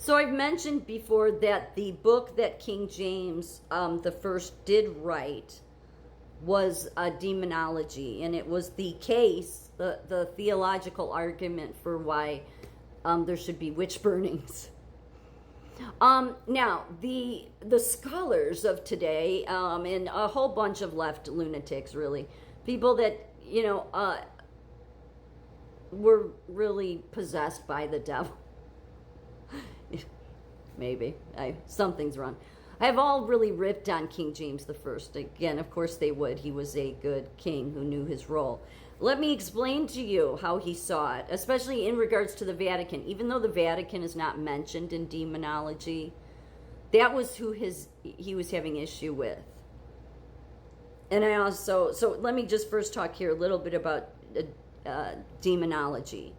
So I've mentioned before that the book that King James the first did write was a demonology, and it was the case, the theological argument for why there should be witch burnings. Now the scholars of today, and a whole bunch of left lunatics, really, people that were really possessed by the devil. Maybe something's wrong. I've all really ripped on King James the First. Again, of course they would. He was a good king who knew his role. Let me explain to you how he saw it, especially in regards to the Vatican. Even though the Vatican is not mentioned in demonology, that was who he was having issue with. And I also, so let me just first talk here a little bit about demonology.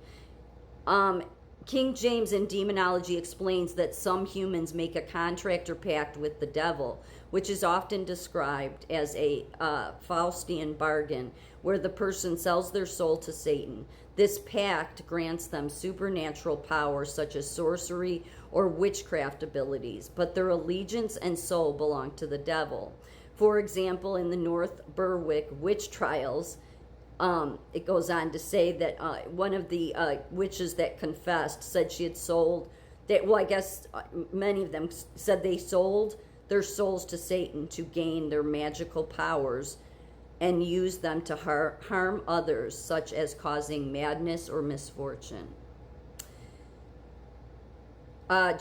King James in Demonology explains that some humans make a contract or pact with the devil, which is often described as a Faustian bargain, where the person sells their soul to Satan. This pact grants them supernatural powers such as sorcery or witchcraft abilities, but their allegiance and soul belong to the devil. For example, in the North Berwick witch trials, it goes on to say that one of the witches that confessed said she had sold, I guess many of them said they sold their souls to Satan to gain their magical powers and use them to harm others, such as causing madness or misfortune.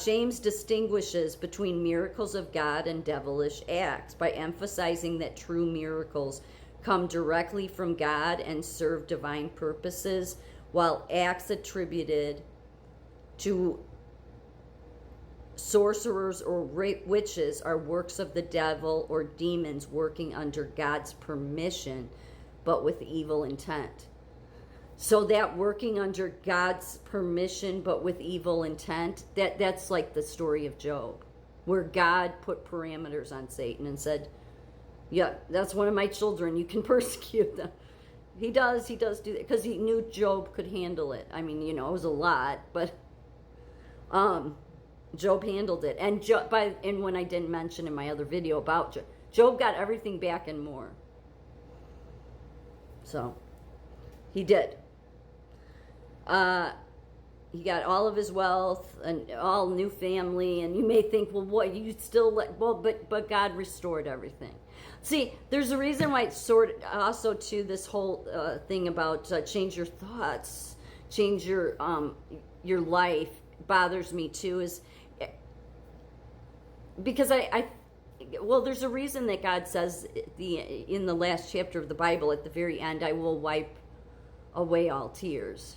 James distinguishes between miracles of God and devilish acts by emphasizing that true miracles come directly from God and serve divine purposes, while acts attributed to sorcerers or witches are works of the devil or demons working under God's permission, but with evil intent. So that working under God's permission, but with evil intent, that's like the story of Job, where God put parameters on Satan and said, yeah, that's one of my children. You can persecute them. He does do that because he knew Job could handle it. I mean, it was a lot, but Job handled it. And when I didn't mention in my other video about Job, Job got everything back and more. So he did. He got all of his wealth and all new family, and you may think, well, what, you still but God restored everything. See, there's a reason why it's also to this whole thing about change your thoughts, change your life bothers me too, is because there's a reason that God says in the last chapter of the Bible at the very end, I will wipe away all tears.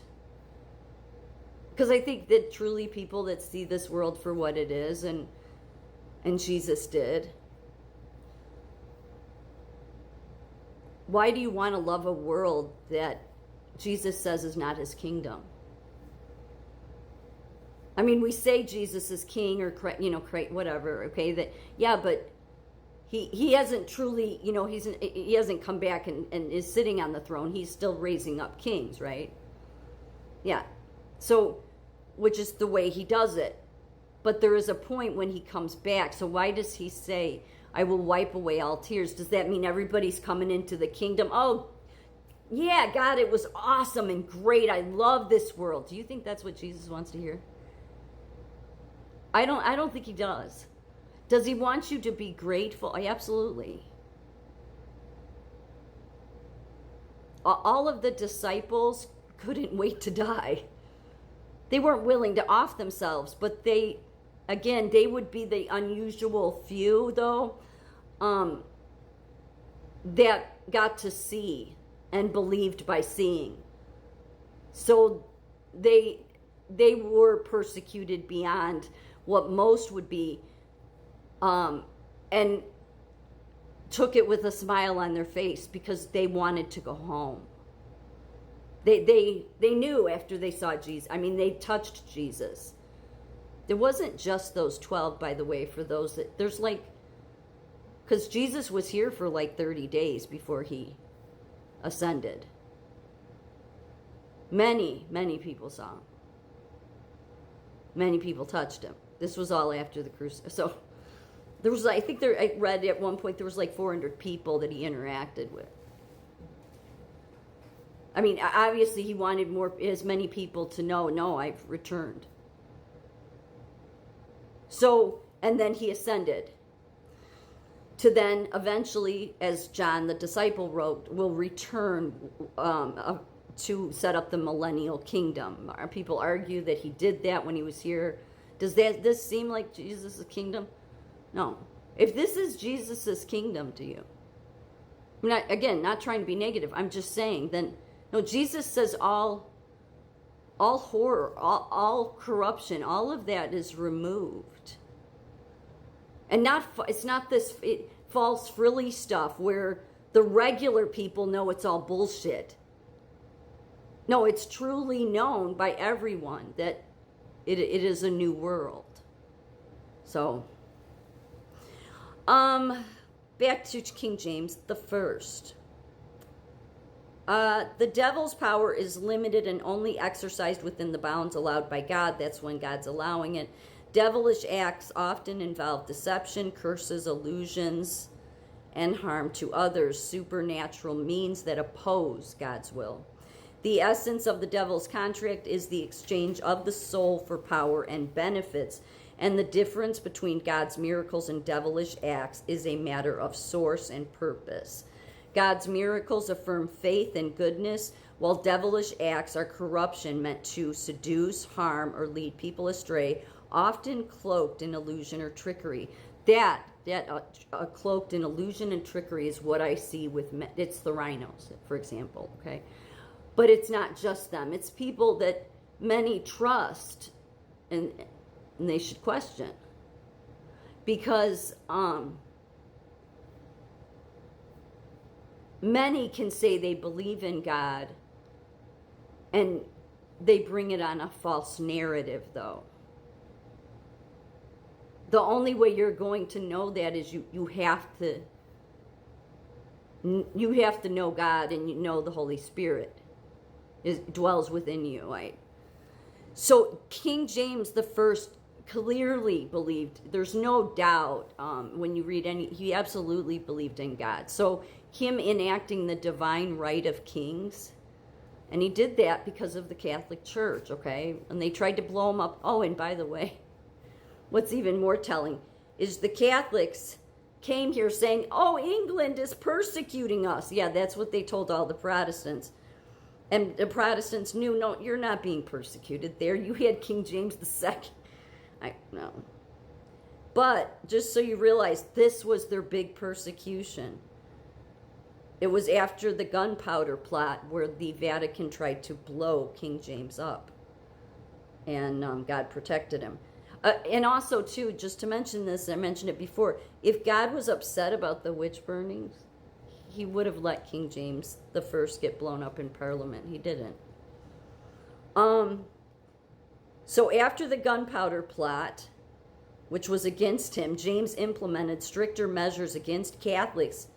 Because I think that truly people that see this world for what it is, and Jesus did. Why do you want to love a world that Jesus says is not his kingdom? I mean, we say Jesus is king or whatever. Okay, but he hasn't truly, he hasn't come back and is sitting on the throne. He's still raising up kings, right? Yeah. So, which is the way he does it. But there is a point when he comes back. So why does he say, I will wipe away all tears? Does that mean everybody's coming into the kingdom? Oh, yeah, God, it was awesome and great. I love this world. Do you think that's what Jesus wants to hear? I don't think he does. Does he want you to be grateful? Absolutely. All of the disciples couldn't wait to die. They weren't willing to off themselves, but they would be the unusual few, though, that got to see and believed by seeing. So they were persecuted beyond what most would be, and took it with a smile on their face because they wanted to go home. They knew after they saw Jesus. I mean, they touched Jesus. There wasn't just those 12, by the way, for those that, because Jesus was here for 30 days before he ascended. Many people saw him. Many people touched him. This was all after the crusade. So there was, I think I read at one point there was like 400 people that he interacted with. I mean, obviously he wanted as many people to know, no, I've returned. So, and then he ascended to then eventually, as John the disciple wrote, will return to set up the millennial kingdom. People argue that he did that when he was here. Does this seem like Jesus' kingdom? No. If this is Jesus' kingdom to you, I'm not trying to be negative. I'm just saying, then, no, Jesus says all horror, all corruption, all of that is removed. And it's not this false frilly stuff where the regular people know it's all bullshit. No, it's truly known by everyone that it is a new world. So, back to King James the First. The devil's power is limited and only exercised within the bounds allowed by God. That's when God's allowing it. Devilish acts often involve deception, curses, illusions, and harm to others, supernatural means that oppose God's will. The essence of the devil's contract is the exchange of the soul for power and benefits, and the difference between God's miracles and devilish acts is a matter of source and purpose. God's miracles affirm faith and goodness, while devilish acts are corruption meant to seduce, harm, or lead people astray, often cloaked in illusion or trickery. That cloaked in illusion and trickery is what I see with it's the rhinos, for example, okay? But it's not just them. It's people that many trust and they should question. Because many can say they believe in God and they bring it on a false narrative, though. The only way you're going to know that is you have to know God, and you know the Holy Spirit dwells within you, right? So King James the First clearly believed, there's no doubt when you read he absolutely believed in God. So him enacting the divine right of kings, and he did that because of the Catholic Church, okay? And they tried to blow him up. Oh, and by the way, what's even more telling is the Catholics came here saying, oh, England is persecuting us. Yeah, that's what they told all the Protestants. And the Protestants knew, no, you're not being persecuted there. You had King James II. I know. But just so you realize, this was their big persecution. It was after the gunpowder plot where the Vatican tried to blow King James up. And God protected him. And also, too, just to mention this, I mentioned it before, if God was upset about the witch burnings, he would have let King James the First get blown up in Parliament. He didn't. So after the gunpowder plot, which was against him, James implemented stricter measures against Catholics,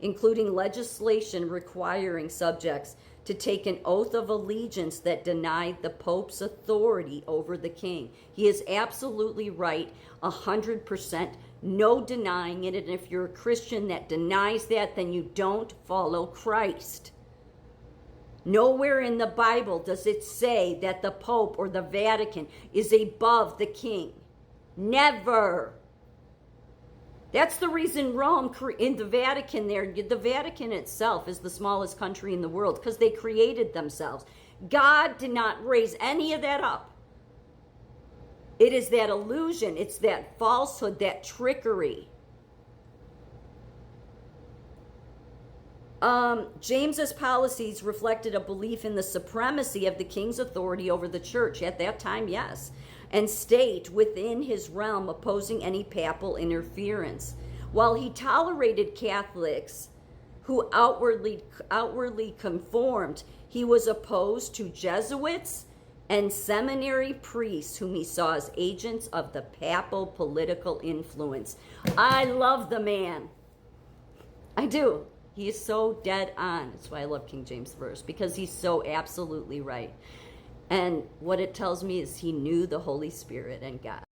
including legislation requiring subjects to take an oath of allegiance that denied the Pope's authority over the king. He is absolutely right, 100%, no denying it. And if you're a Christian that denies that, then you don't follow Christ. Nowhere in the Bible does it say that the Pope or the Vatican is above the king. Never. That's the reason Rome, in the Vatican there, the Vatican itself is the smallest country in the world because they created themselves. God did not raise any of that up. It is that illusion, it's that falsehood, that trickery. James's policies reflected a belief in the supremacy of the king's authority over the church. At that time, yes. And state within his realm, opposing any papal interference. While he tolerated Catholics who outwardly conformed, he was opposed to Jesuits and seminary priests whom he saw as agents of the papal political influence. I love the man. I do. He is so dead on. That's why I love King James First, because he's so absolutely right. And what it tells me is he knew the Holy Spirit and God.